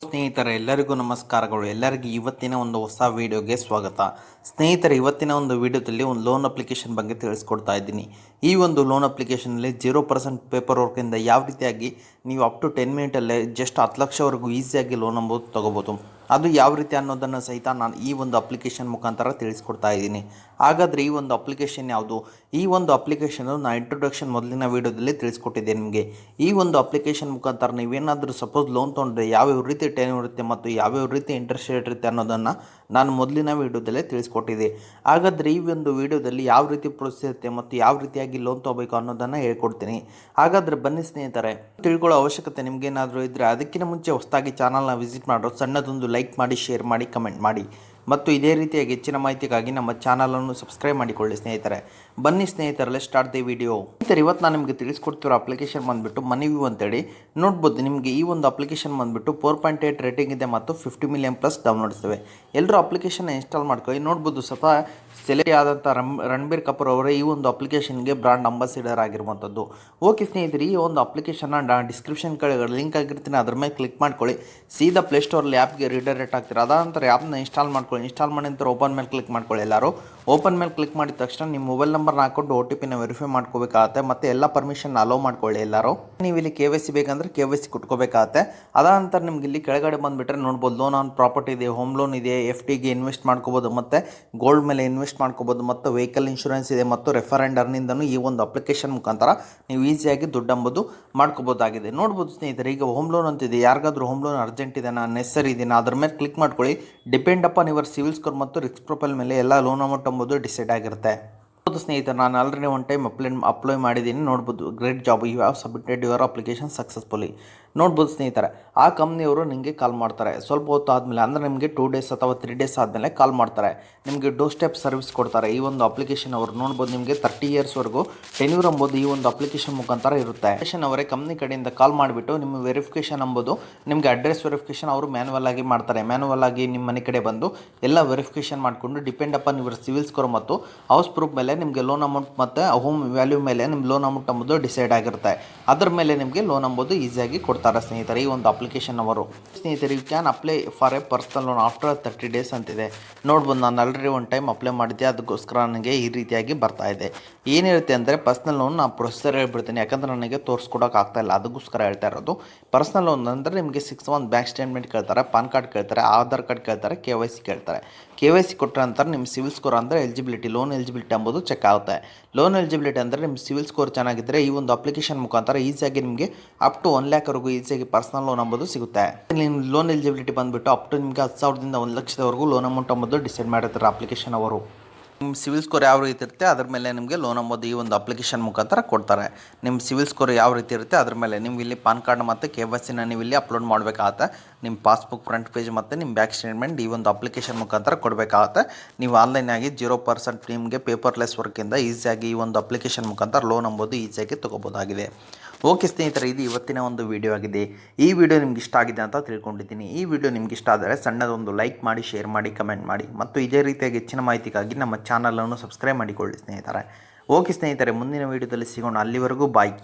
ಸ್ನೇಹಿತರೆ ಎಲ್ಲರಿಗೂ ನಮಸ್ಕಾರಗಳು. ಎಲ್ಲರಿಗೂ ಇವತ್ತಿನ ಒಂದು ಹೊಸ ವಿಡಿಯೋಗೆ ಸ್ವಾಗತ. ಸ್ನೇಹಿತರೆ, ಇವತ್ತಿನ ಒಂದು ವಿಡಿಯೋದಲ್ಲಿ ಒಂದು ಲೋನ್ ಅಪ್ಲಿಕೇಶನ್ ಬಗ್ಗೆ ತಿಳಿಸ್ಕೊಡ್ತಾ ಇದ್ದೀನಿ. ಈ ಒಂದು ಲೋನ್ ಅಪ್ಲಿಕೇಶನಲ್ಲಿ 0% ಪೇಪರ್ ವರ್ಕಿಂದ ಯಾವ ರೀತಿಯಾಗಿ ನೀವು ಅಪ್ ಟು 10 ಮಿನಿಟಲ್ಲೇ ಜಸ್ಟ್ 10 ಲಕ್ಷವರೆಗೂ ಈಸಿಯಾಗಿ ಲೋನ್ ಅಂಬೋದು ತೊಗೋಬೋದು. ಅದು ಯಾವ ರೀತಿ ಅನ್ನೋದನ್ನು ಸಹಿತ ನಾನು ಈ ಒಂದು ಅಪ್ಲಿಕೇಶನ್ ಮುಖಾಂತರ ತಿಳಿಸ್ಕೊಡ್ತಾ ಇದ್ದೀನಿ. ಹಾಗಾದರೆ ಈ ಒಂದು ಅಪ್ಲಿಕೇಶನ್ ಯಾವುದು? ಈ ಒಂದು ಅಪ್ಲಿಕೇಶನ್ ನಾನು ಇಂಟ್ರೊಡಕ್ಷನ್ ಮೊದಲಿನ ವೀಡಿಯೋದಲ್ಲಿ ತಿಳಿಸ್ಕೊಟ್ಟಿದ್ದೆ ನಿಮಗೆ. ಈ ಒಂದು ಅಪ್ಲಿಕೇಶನ್ ಮುಖಾಂತರ ನೀವೇನಾದರೂ ಸಪೋಸ್ ಲೋನ್ ತೊಗೊಂಡ್ರೆ ಯಾವ್ಯಾವ ರೀತಿ ಟೈಮ್ ಇರುತ್ತೆ ಮತ್ತು ಯಾವ್ಯಾವ ರೀತಿ ಇಂಟ್ರೆಸ್ಟ್ ರೇಟ್ ಇರುತ್ತೆ ಅನ್ನೋದನ್ನು ನಾನು ಮೊದಲಿನ ವೀಡಿಯೋದಲ್ಲೇ ತಿಳಿಸ್ಕೊಟ್ಟಿದ್ದೆ. ಹಾಗಾದರೆ ಈ ಒಂದು ವೀಡಿಯೋದಲ್ಲಿ ಯಾವ ರೀತಿ ಪ್ರೊಸೆಸ್ ಇರುತ್ತೆ ಮತ್ತು ಯಾವ ರೀತಿಯಾಗಿ ಲೋನ್ ತೊಗೋಬೇಕು ಅನ್ನೋದನ್ನು ಹೇಳ್ಕೊಡ್ತೀನಿ. ಹಾಗಾದರೆ ಬನ್ನಿ ಸ್ನೇಹಿತರೆ, ತಿಳ್ಕೊಳ್ಳೋ ಅವಶ್ಯಕತೆ ನಿಮಗೇನಾದರೂ ಇದ್ದರೆ ಅದಕ್ಕಿಂತ ಮುಂಚೆ ಹೊಸದಾಗಿ ಚಾನಲ್ನ ವಿಸಿಟ್ ಮಾಡೋ ಸಣ್ಣದೊಂದು ಲೈಕ್ ಮಾಡಿ, ಶೇರ್ ಮಾಡಿ, ಕಮೆಂಟ್ ಮಾಡಿ ಮತ್ತು ಇದೇ ರೀತಿಯಾಗಿ ಹೆಚ್ಚಿನ ಮಾಹಿತಿಗಾಗಿ ನಮ್ಮ ಚಾನಲನ್ನು ಸಬ್ಸ್ಕ್ರೈಬ್ ಮಾಡಿಕೊಳ್ಳಿ ಸ್ನೇಹಿತರೆ. ಬನ್ನಿ ಸ್ನೇಹಿತರಲ್ಲೇ ಸ್ಟಾರ್ಟ್ ದಿ ವಿಡಿಯೋ. ಸ್ನೇಹಿತರೆ, ಇವತ್ತು ನಾನು ನಿಮಗೆ ತಿಳಿಸ್ಕೊಡ್ತಿರೋ ಅಪ್ಲಿಕೇಶನ್ ಬಂದುಬಿಟ್ಟು ಮನಿ ವ್ಯೂ ಅಂತೇಳಿ ನೋಡ್ಬೋದು. ನಿಮಗೆ ಈ ಒಂದು ಅಪ್ಲಿಕೇಶನ್ ಬಂದುಬಿಟ್ಟು 4.8 ರೇಟಿಂಗ್ ಇದೆ ಮತ್ತು 50 ಮಿಲಿಯನ್ ಪ್ಲಸ್ ಡೌನ್ಲೋಡ್ಸ್ ಇವೆ. ಎಲ್ಲರೂ ಅಪ್ಲಿಕೇಶನ್ ಇನ್ಸ್ಟಾಲ್ ಮಾಡ್ಕೊಳ್ಳಿ. ನೋಡ್ಬೋದು, ಸ್ವಲ್ಪ ಸೆಲೆಕ್ಟ್ ಆದಂಥ ರಣಬೀರ್ ಕಪೂರ್ ಅವರೇ ಈ ಒಂದು ಅಪ್ಲಿಕೇಶನ್ಗೆ ಬ್ರಾಂಡ್ ಅಂಬಾಸಿಡರ್ ಆಗಿರುವಂಥದ್ದು. ಓಕೆ ಸ್ನೇಹಿತರೆ, ಈ ಒಂದು ಅಪ್ಲಿಕೇಶನ್ನ ಡಿಸ್ಕ್ರಿಪ್ಷನ್ ಕೆಳಗಡೆ ಲಿಂಕ್ ಆಗಿರ್ತೀನಿ, ಅದ್ರ ಮೇಲೆ ಕ್ಲಿಕ್ ಮಾಡ್ಕೊಳ್ಳಿ. ಸೀದಾ ಪ್ಲೇಸ್ಟೋರಲ್ಲಿ ಆ್ಯಪ್ಗೆ ರೀಡೈರೆಕ್ಟ್ ಆಗ್ತೀರಾ. ಅದಾನಂತರ ಆ್ಯಪ್ನ ಇನ್ಸ್ಟಾಲ್ ಮಾಡ್ಕೊಳ್ಳಿ. ಇನ್ಸ್ಟಾಲ್ ಮಾಡಿ ನಂತರ ಓಪನ್ ಮೇಲೆ ಕ್ಲಿಕ್ ಮಾಡ್ಕೊಳ್ಳಿ. ಎಲ್ಲರೂ ಓಪನ್ ಮೇಲೆ ಕ್ಲಿಕ್ ಮಾಡಿದ ತಕ್ಷಣ ನಿಮ್ಮ ಮೊಬೈಲ್ ನಂಬರ್ನ ಹಾಕ್ಕೊಂಡು OTPನ ವೆರಿಫೈ ಮಾಡ್ಕೋಬೇಕಾಗತ್ತೆ ಮತ್ತು ಎಲ್ಲ ಪರ್ಮಿಷನ್ ಅಲೋ ಮಾಡ್ಕೊಳ್ಳಿ. ಎಲ್ಲರೂ ನೀವು ಇಲ್ಲಿ KYC ಬೇಕಂದ್ರೆ KYC ಕೊಟ್ಕೋಬೇಕಾಗತ್ತೆ. ಅದಾನಂತರ ನಿಮ್ಗೆ ಇಲ್ಲಿ ಕೆಳಗಡೆ ಬಂದುಬಿಟ್ರೆ ನೋಡ್ಬೋದು, ಲೋನ್ ಆನ್ ಪ್ರಾಪರ್ಟಿ ಇದೆ, ಹೋಮ್ ಲೋನ್ ಇದೆ, FDಗೆ ಇನ್ವೆಸ್ಟ್ ಮಾಡ್ಕೋಬೋದು ಮತ್ತು ಗೋಲ್ಡ್ ಮೇಲೆ ಇನ್ವೆಸ್ಟ್ ಮಾಡ್ಕೋಬೋದು ಮತ್ತು ವೆಹಿಕಲ್ ಇನ್ಶೂರೆನ್ಸ್ ಇದೆ ಮತ್ತು ರೆಫರೆಂಡರ್ನಿಂದನೂ ಈ ಒಂದು ಅಪ್ಲಿಕೇಶನ್ ಮುಖಾಂತರ ನೀವು ಈಸಿಯಾಗಿ ದುಡ್ಡು ಅಂಬೋದು ಮಾಡ್ಕೋಬೋದಾಗಿದೆ. ನೋಡ್ಬೋದು ಸ್ನೇಹಿತರೆ, ಈಗ ಹೋಮ್ ಲೋನ್ ಅಂತಿದೆ. ಯಾರಿಗಾದ್ರೂ ಹೋಮ್ ಲೋನ್ ಅರ್ಜೆಂಟ್ ಇದೆ, ನಾನು ನೆಸರಿ ಇದೆ, ಅದ್ರ ಮೇಲೆ ಕ್ಲಿಕ್ ಮಾಡ್ಕೊಳ್ಳಿ. Depend upon your civil score ಮತ್ತು ರಿಸ್ಕ್ ಪ್ರೊಫೈಲ್ ಮೇಲೆ ಎಲ್ಲ ಲೋನ್ ಅಮೌಂಟ್ ಅಂಬೋದು ಡಿಸೈಡ್ ಆಗಿರುತ್ತೆ. ಸ್ನೇಹಿತರೆ, ನಾನು ಆಲ್ರೆಡಿ ಒನ್ ಟೈಮ್ ಅಪ್ಲೈ ಮಾಡಿದ್ದೀನಿ. ನೋಡ್ಬೋದು, great job, you have submitted your application successfully. ನೋಡ್ಬೋದು ಸ್ನೇಹಿತರೆ, ಆ ಕಂಪ್ನಿಯವರು ನಿಮಗೆ ಕಾಲ್ ಮಾಡ್ತಾರೆ. ಸ್ವಲ್ಪ ಹೊತ್ತು ಆದಮೇಲೆ, ಅಂದರೆ ನಿಮಗೆ 2 ಡೇಸ್ ಅಥವಾ 3 ಡೇಸ್ ಆದಮೇಲೆ ಕಾಲ್ ಮಾಡ್ತಾರೆ. ನಿಮಗೆ ಡೋರ್ ಸ್ಟೆಪ್ ಸರ್ವಿಸ್ ಕೊಡ್ತಾರೆ ಈ ಒಂದು ಅಪ್ಲಿಕೇಶನ್ ಅವರು. ನೋಡ್ಬೋದು, ನಿಮಗೆ 30 ಇಯರ್ಸ್ವರೆಗೂ ಟೆನ್ಯೂರ್ ಅಂಬೋದು ಈ ಒಂದು ಅಪ್ಲಿಕೇಶನ್ ಮುಖಾಂತರ ಇರುತ್ತೆ. ಅವರೇ ಕಂಪ್ನಿ ಕಡೆಯಿಂದ ಕಾಲ್ ಮಾಡಿಬಿಟ್ಟು ನಿಮ್ಮ ವೆರಿಫಿಕೇಷನ್ ಅಂಬೋದು, ನಿಮಗೆ ಅಡ್ರೆಸ್ ವೆರಿಫಿಕೇಷನ್ ಅವರು ಮ್ಯಾನುವಲ್ ಆಗಿ ಮಾಡ್ತಾರೆ. ಮ್ಯಾನುವಲ್ ಆಗಿ ನಿಮ್ಮ ಮನೆ ಕಡೆ ಬಂದು ಎಲ್ಲ ವೆರಿಫಿಕೇಷನ್ ಮಾಡಿಕೊಂಡು depend upon your civil score ಮತ್ತು ಹೌಸ್ ಪ್ರೂಫ್ ಮೇಲೆ ನಿಮಗೆ ಲೋನ್ ಅಮೌಂಟ್ ಮತ್ತು ಹೋಮ್ ವ್ಯಾಲ್ಯೂ ಮೇಲೆ ನಿಮ್ಮ ಲೋನ್ ಅಮೌಂಟ್ ಅಂಬೋದು ಡಿಸೈಡ್ ಆಗಿರುತ್ತೆ. ಅದರ ಮೇಲೆ ನಿಮಗೆ ಲೋನ್ ಅಂಬೋದು ಈಸಿಯಾಗಿ ಕೊಡ್ತಾರೆ ಸ್ನೇಹಿತರೆ ಈ ಒಂದು ಅಪ್ಲಿಕೇಶನ್ ಅವರು. ಸ್ನೇಹಿತರೆ, you can apply for a personal loan after 30 days ಅಂತಿದೆ. ನೋಡ್ಬೋದು, ನಾನು ಆಲ್ರೆಡಿ ಒಂದು ಟೈಮ್ ಅಪ್ಲೈ ಮಾಡಿದ್ದೆ, ಅದಕ್ಕೋಸ್ಕರ ನನಗೆ ಈ ರೀತಿಯಾಗಿ ಬರ್ತಾ ಇದೆ. ಏನಿರುತ್ತೆ ಅಂದರೆ ಪರ್ಸನಲ್ ಲೋನ್ ನಾನು ಪ್ರೊಸೆಸರ್ ಹೇಳ್ಬಿಡ್ತೀನಿ, ಯಾಕಂದರೆ ನನಗೆ ತೋರಿಸ್ಕೊಡೋಕೆ ಆಗ್ತಾ ಇಲ್ಲ, ಅದಕ್ಕೋಸ್ಕರ ಹೇಳ್ತಾ ಇರೋದು. ಪರ್ಸನಲ್ ಲೋನ್ ಅಂದರೆ ನಿಮಗೆ 6 ಮಂತ್ ಬ್ಯಾಂಕ್ ಸ್ಟೇಟ್ಮೆಂಟ್ ಕೇಳ್ತಾರೆ, ಪಾನ್ ಕಾರ್ಡ್ ಕೇಳ್ತಾರೆ, ಆಧಾರ್ ಕಾರ್ಡ್ ಕೇಳ್ತಾರೆ, KYC ಕೇಳ್ತಾರೆ. KYC ಕೊಟ್ಟರೆ ನಂತರ ನಿಮ್ಮ ಸಿವಿಲ್ ಸ್ಕೋರ್ ಅಂದರೆ ಎಲಿಜಿಬಿಲಿಟಿ, ಲೋನ್ ಎಲಿಜಿಬಿಲಿಟಿ ಅಂಬೋದು ಚೆಕ್ ಆಗುತ್ತೆ. ಲೋನ್ ಎಲಿಜಿಬಿಲಿಟಿ ಅಂದರೆ ನಿಮ್ಮ ಸಿವಿಲ್ ಸ್ಕೋರ್ ಚೆನ್ನಾಗಿದ್ದರೆ ಈ ಒಂದು ಅಪ್ಲಿಕೇಶನ್ ಮುಖಾಂತರ ಈಸಿಯಾಗಿ ನಿಮಗೆ ಅಪ್ ಟು 1 ಲ್ಯಾಕ್ವರೆಗೂ ಈಸಿಯಾಗಿ ಪರ್ಸನಲ್ ಲೋನ್ ಅಂಬೋದು ಸಿಗುತ್ತೆ. ನಿಮ್ಮ ಲೋನ್ ಎಲಿಜಿಬಿಲಿಟಿ ಬಂದುಬಿಟ್ಟು ಅಪ್ ಟು ನಿಮಗೆ 10,000ದಿಂದ 1 ಲಕ್ಷದವರೆಗೂ ಲೋನ್ ಅಮೌಂಟ್ ಅಂಬೋದು ಡಿಸೈಡ್ ಮಾಡಿರ್ತಾರೆ ಅಪ್ಲಿಕೇಶನ್ ಅವರು. ನಿಮ್ಮ ಸಿವಿಲ್ ಸ್ಕೋರ್ ಯಾವ ರೀತಿ ಇರುತ್ತೆ ಅದ್ರ ಮೇಲೆ ನಿಮಗೆ ಲೋನ್ ಅಂಬೋದು ಈ ಒಂದು ಅಪ್ಲಿಕೇಶನ್ ಮುಖಾಂತರ ಕೊಡ್ತಾರೆ. ನಿಮ್ಮ ಸಿವಿಲ್ ಸ್ಕೋರ್ ಯಾವ ರೀತಿ ಇರುತ್ತೆ ಅದ್ರ ಮೇಲೆ ನೀವು ಇಲ್ಲಿ ಪಾನ್ ಕಾರ್ಡ್ ಮತ್ತು KYCನ ನೀವು ಇಲ್ಲಿ ಅಪ್ಲೋಡ್ ಮಾಡಬೇಕಾಗತ್ತೆ. ನಿಮ್ಮ ಪಾಸ್ಬುಕ್ ಫ್ರಂಟ್ ಪೇಜ್ ಮತ್ತು ನಿಮ್ಮ ಬ್ಯಾಂಕ್ ಸ್ಟೇಟ್ಮೆಂಟ್ ಈ ಒಂದು ಅಪ್ಲಿಕೇಶನ್ ಮುಖಾಂತರ ಕೊಡಬೇಕಾಗತ್ತೆ. ನೀವು ಆನ್ಲೈನಾಗಿ 0% ನಿಮಗೆ ಪೇಪರ್ಲೆಸ್ ವರ್ಕಿಂದ ಈಸಿಯಾಗಿ ಈ ಒಂದು ಅಪ್ಲಿಕೇಶನ್ ಮುಖಾಂತರ ಲೋನ್ ಅಂಬೋದು ಈಸಿಯಾಗಿ ತೊಗೋಬೋದಾಗಿದೆ. ಓಕೆ ಸ್ನೇಹಿತರೆ, ಇದು ಇವತ್ತಿನ ಒಂದು ವಿಡಿಯೋ ಆಗಿದೆ. ಈ ವಿಡಿಯೋ ನಿಮ್ಗೆ ಇಷ್ಟ ಆಗಿದೆ ಅಂತ ತಿಳ್ಕೊಂಡಿದ್ದೀನಿ. ಈ ವಿಡಿಯೋ ನಿಮ್ಗೆ ಇಷ್ಟ ಆದರೆ ಸಣ್ಣದೊಂದು ಲೈಕ್ ಮಾಡಿ, ಶೇರ್ ಮಾಡಿ, ಕಮೆಂಟ್ ಮಾಡಿ ಮತ್ತು ಇದೇ ರೀತಿಯಾಗಿ ಹೆಚ್ಚಿನ ಮಾಹಿತಿಗಾಗಿ ನಮ್ಮ ಚಾನಲನ್ನು ಸಬ್ಸ್ಕ್ರೈಬ್ ಮಾಡಿಕೊಳ್ಳಿ ಸ್ನೇಹಿತರೆ. ಓಕೆ ಸ್ನೇಹಿತರೆ, ಮುಂದಿನ ವಿಡಿಯೋದಲ್ಲಿ ಸಿಗೋಣ. ಅಲ್ಲಿವರೆಗೂ ಬಾಯ್.